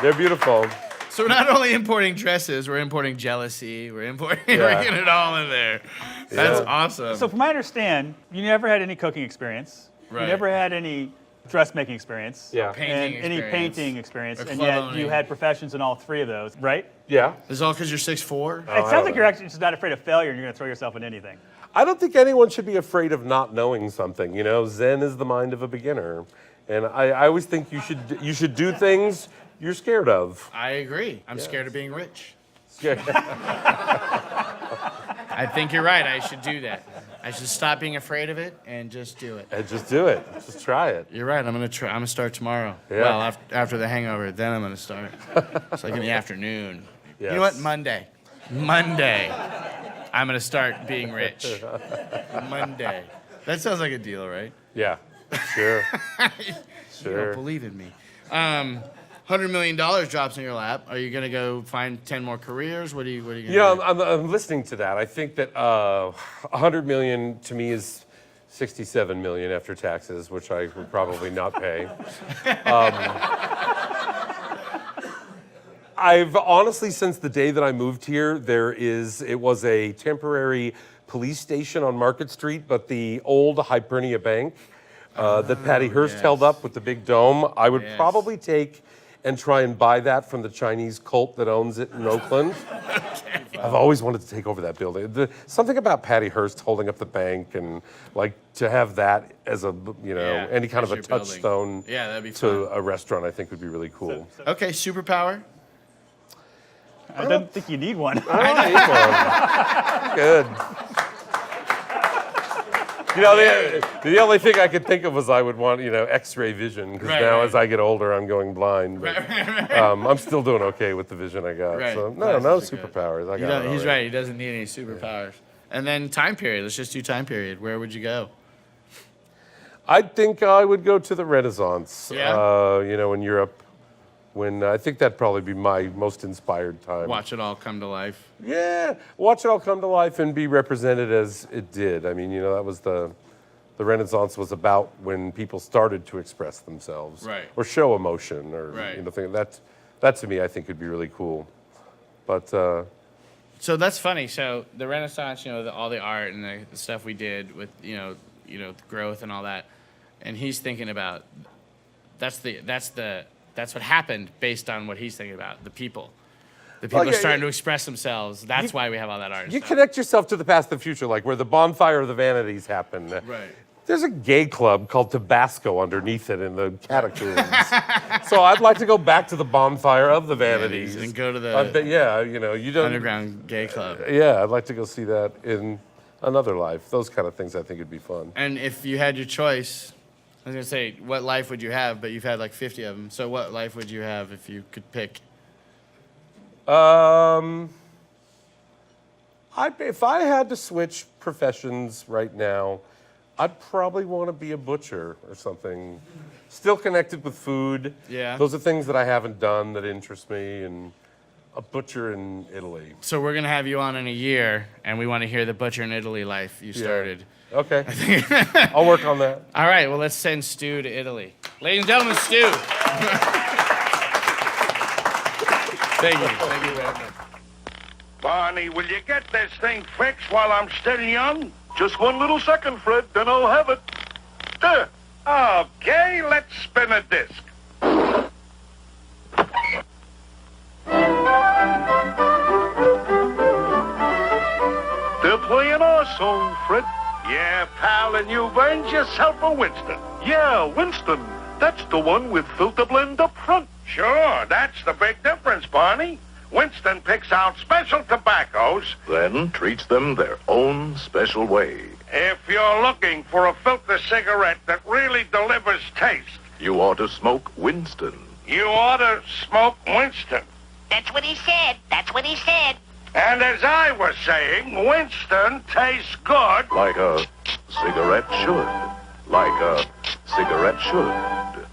They're beautiful. So we're not only importing dresses, we're importing jealousy. We're getting it all in there. That's awesome. So from what I understand, you never had any cooking experience. Right. You never had any dressmaking experience. Yeah. Painting and any experience. painting experience. Or And yet clothing. you had professions in all three of those, right? Yeah. Is it all because you're 6'4"? It sounds like you're actually just not afraid of failure and you're going to throw yourself in anything. I don't think anyone should be afraid of not knowing something. You know, Zen is the mind of a beginner. And I always think you should do things you're scared of. I agree. I'm scared of being rich. Yeah. I think you're right. I should do that. I should stop being afraid of it and just do it. And just do it. Just try it. You're right. I'm gonna start tomorrow. Yeah. Well, after the hangover, then I'm gonna start. It's like in the afternoon. You know what? Yes. Monday. I'm gonna start being rich. Monday. That sounds like a deal, right? Yeah. Sure. You Sure. don't believe in me. $100 million drops in your lap. Are you gonna go find 10 more careers? What are you gonna do? You know, I'm listening to that. I think that 100 million to me is 67 million after taxes, which I would probably not pay. I've honestly, since the day that I moved here, it was a temporary police station on Market Street, but the old Hibernia Bank that Patty Hearst held up with the big dome, I would probably take and try and buy that from the Chinese cult that owns it in Oakland. I've always wanted to take over that building. Something about Patty Hearst holding up the bank and like to have that as a, any kind of a as your building. touchstone That'd be to fun. a restaurant, I think would be really cool. Okay, superpower. I don't think you need one. I don't need one. Good. You know, the only thing I could think of was I would want, X-ray vision, because now as I get older, I'm going blind. But, I'm still doing okay with the vision I got. Right. So no superpowers. I got it He's already. right. He doesn't need any superpowers. And then time period. Let's just do time period. Where would you go? I think I would go to the Renaissance. Yeah? In Europe. When I think that'd probably be my most inspired time. Watch it all come to life. Yeah, watch it all come to life and be represented as it did. I mean, that was the Renaissance was about when people started to express themselves, Right. or show emotion, or Right. that to me I think would be really cool. But So that's funny. So the Renaissance, all the art and the stuff we did with the growth and all that, and he's thinking about that's what happened based on what he's thinking about, the people. The people are starting to express themselves. That's why we have all that art. you connect yourself to the past and the future, like where the bonfire of the vanities happened. Right. There's a gay club called Tabasco underneath it in the catacombs. So I'd like to go back to the bonfire of the vanities. And go to the you don't. underground gay club. Yeah, I'd like to go see that in another life. Those kind of things I think would be fun. And if you had your choice, I was going to say, what life would you have? But you've had like 50 of them. So what life would you have if you could pick? If I had to switch professions right now, I'd probably want to be a butcher or something. Still connected with food. Yeah. Those are things that I haven't done that interest me, and a butcher in Italy. So we're going to have you on in a year, and we want to hear the butcher in Italy life you started. Okay. I'll work on that. All right, well, let's send Stu to Italy. Ladies and gentlemen, Stu. Thank you. Thank you very much. Barney, will you get this thing fixed while I'm still young? Just one little second, Fred, then I'll have it. There. Okay, let's spin a disc. They're playing our song, Fred. Yeah, pal, and you've earned yourself a Winston. Yeah, Winston. That's the one with filter blend up front. Sure, that's the big difference, Barney. Winston picks out special tobaccos, then treats them their own special way. If you're looking for a filter cigarette that really delivers taste, You ought to smoke Winston. you ought to smoke Winston. That's what he said. That's what he said. And as I was saying, Winston tastes good. Like a cigarette should. Like a cigarette should.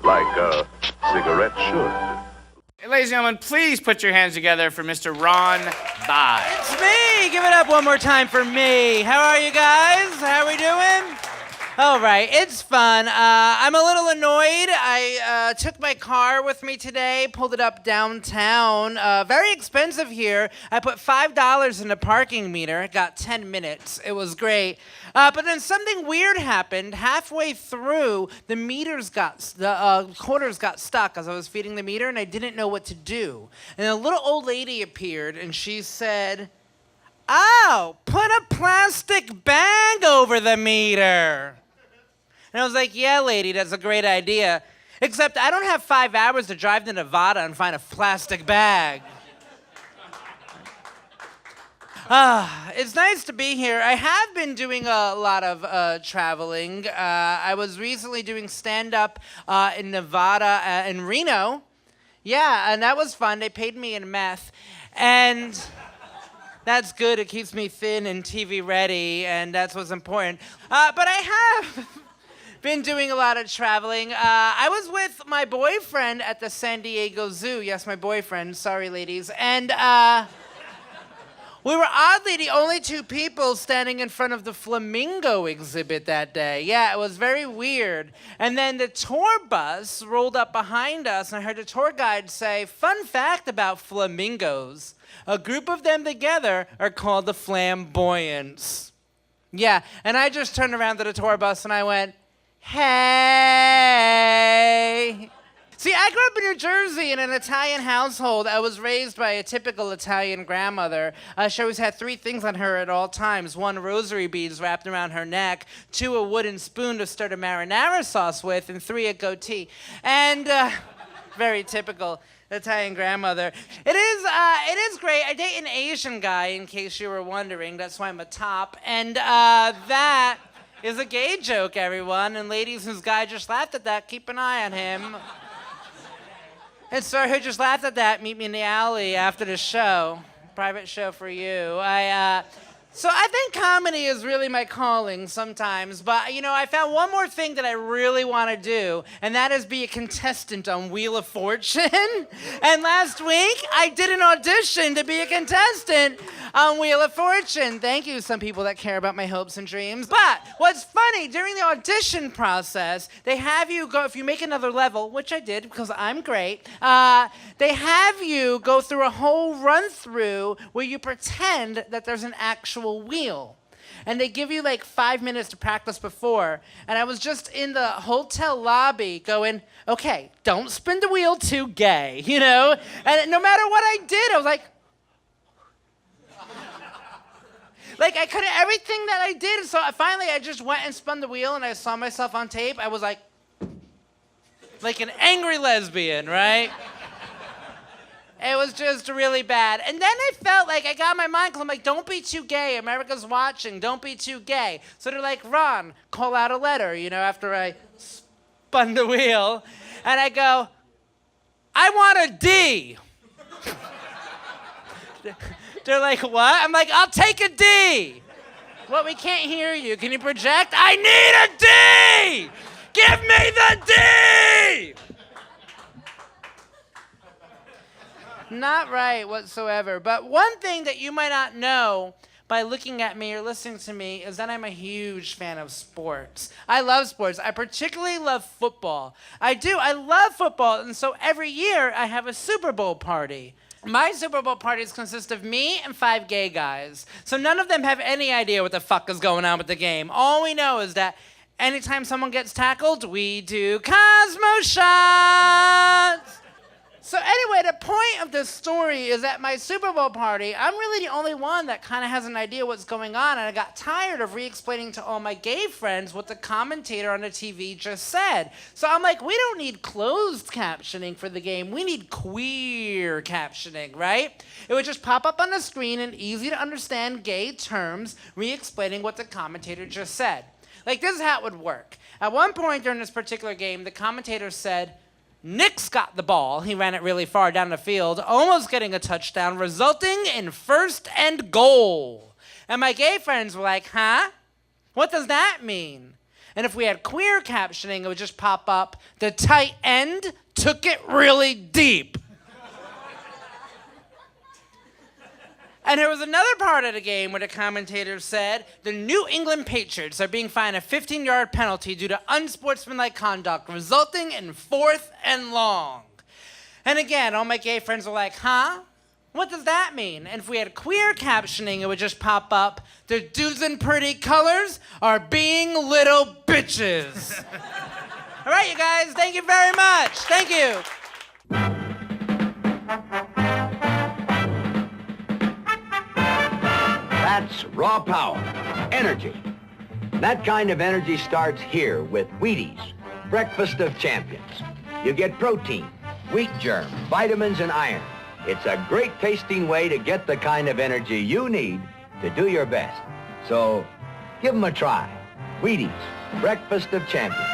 Like a cigarette should. ladies and gentlemen, please put your hands together for Mr. Ron Bai. It's me! Give it up one more time for me. How are you guys? How are we doing? All right, it's fun. I'm a little annoyed. I took my car with me today, pulled it up downtown. Very expensive here. I put $5 in the parking meter, got 10 minutes. It was great. But then something weird happened. Halfway through, the quarters got stuck as I was feeding the meter, and I didn't know what to do. And a little old lady appeared, and she said, "Oh, put a plastic bag over the meter." And I was like, "Yeah, lady, that's a great idea. Except I don't have 5 hours to drive to Nevada and find a plastic bag." It's nice to be here. I have been doing a lot of traveling. I was recently doing stand-up in Nevada, in Reno. Yeah, and that was fun. They paid me in meth. And that's good. It keeps me thin and TV ready, and that's what's important. But I have been doing a lot of traveling. I was with my boyfriend at the San Diego Zoo. Yes, my boyfriend. Sorry, ladies. And we were oddly the only two people standing in front of the flamingo exhibit that day. Yeah, it was very weird. And then the tour bus rolled up behind us, and I heard the tour guide say, "Fun fact about flamingos. A group of them together are called the flamboyants." Yeah, and I just turned around to the tour bus and I went, "Hey." See, I grew up in New Jersey in an Italian household. I was raised by a typical Italian grandmother. She always had 3 things on her at all times. 1, rosary beads wrapped around her neck. 2, a wooden spoon to stir the marinara sauce with. And 3, a goatee. And very typical Italian grandmother. It is great. I date an Asian guy, in case you were wondering. That's why I'm a top. And that is a gay joke, everyone. And ladies whose guy just laughed at that, keep an eye on him. And sir who just laughed at that, meet me in the alley after the show. Private show for you. So I think comedy is really my calling sometimes, but you know, I found one more thing that I really want to do, and that is be a contestant on Wheel of Fortune. And last week, I did an audition to be a contestant on Wheel of Fortune. Thank you, some people that care about my hopes and dreams. But what's funny, during the audition process, they have you go, if you make another level, which I did because I'm great, they have you go through a whole run-through where you pretend that there's an actual wheel. And they give you like 5 minutes to practice before. And I was just in the hotel lobby going, okay, don't spin the wheel too gay, you know? And no matter what I did, I was like I could have everything that I did. So finally I just went and spun the wheel and I saw myself on tape. I was like an angry lesbian, right? It was just really bad. And then I felt like I got my mind, because I'm like, don't be too gay. America's watching. Don't be too gay. So they're like, Ron, call out a letter, you know, after I spun the wheel. And I go, I want a D. They're like, what? I'm like, I'll take a D. What, we can't hear you. Can you project? I need a D. Give me the D. Not right whatsoever. But one thing that you might not know by looking at me or listening to me is that I'm a huge fan of sports. I love sports. I particularly love football. I do. I love football. And so every year I have a Super Bowl party. My Super Bowl parties consist of me and 5 gay guys. So none of them have any idea what the fuck is going on with the game. All we know is that anytime someone gets tackled, we do Cosmo shots. So anyway, the point of this story is that my Super Bowl party, I'm really the only one that kind of has an idea what's going on, and I got tired of re-explaining to all my gay friends what the commentator on the TV just said. So I'm like, we don't need closed captioning for the game. We need queer captioning, right? It would just pop up on the screen in easy to understand gay terms, re-explaining what the commentator just said. Like, this is how it would work. At one point during this particular game, the commentator said, Nick's got the ball. He ran it really far down the field, almost getting a touchdown, resulting in 1st and goal. And my gay friends were like, huh? What does that mean? And if we had queer captioning, it would just pop up, the tight end took it really deep. And there was another part of the game where the commentators said the New England Patriots are being fined a 15-yard penalty due to unsportsmanlike conduct, resulting in 4th and long. And again, all my gay friends were like, huh? What does that mean? And if we had queer captioning, it would just pop up, the dudes in pretty colors are being little bitches. All right, you guys, thank you very much. Thank you. That's raw power, energy. That kind of energy starts here with Wheaties, breakfast of champions. You get protein, wheat germ, vitamins, and iron. It's a great tasting way to get the kind of energy you need to do your best. So give them a try. Wheaties, breakfast of champions.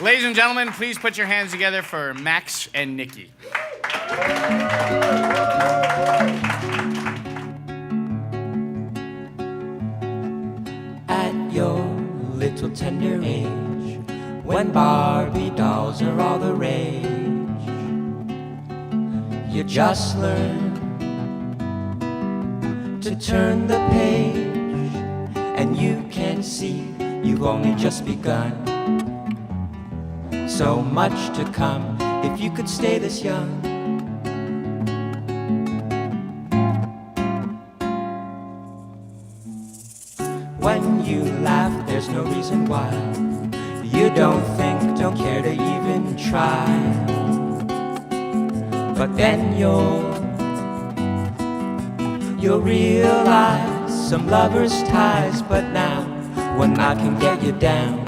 Ladies and gentlemen, please put your hands together for Max and Nikki. At your little tender age, when Barbie dolls are all the rage, you just learn to turn the page, and you can see you've only just begun. So much to come if you could stay this young. When you laugh, there's no reason why. You don't think, don't care to even try. But then you'll realize some lovers' ties. But now, when I can get you down,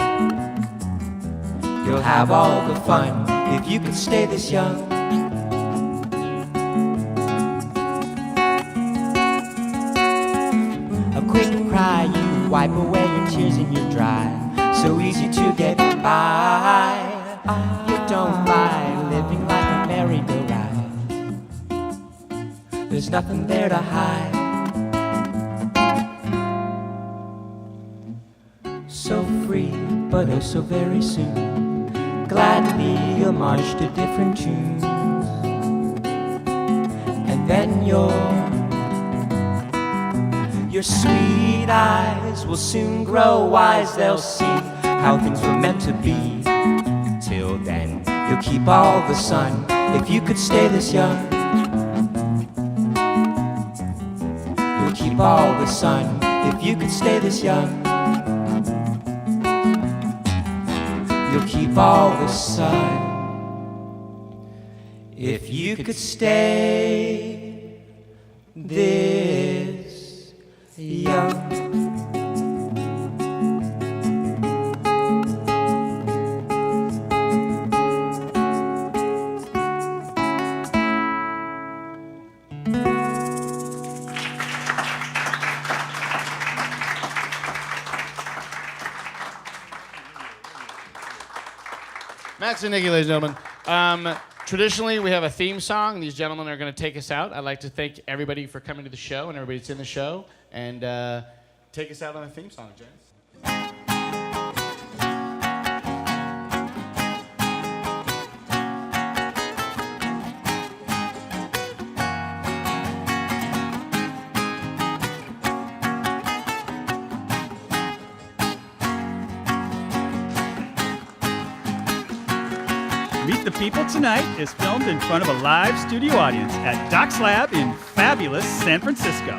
you'll have all the fun if you could stay this young. A quick cry, you wipe away your tears and you're dry. So easy to get by. You don't mind living like a merry-go-round. There's nothing there to hide. So free, but oh so very soon. Gladly you'll march to different tunes. And then your sweet eyes will soon grow wise. They'll see how things were meant to be. Till then, you'll keep all the sun if you could stay this young. You'll keep all the sun if you could stay this young. You'll keep all the sun if you could stay this young. Max and Nikki, ladies and gentlemen. Traditionally, we have a theme song. These gentlemen are going to take us out. I'd like to thank everybody for coming to the show and everybody that's in the show. And take us out on a theme song, James. Meet the People Tonight is filmed in front of a live studio audience at Doc's Lab in fabulous San Francisco.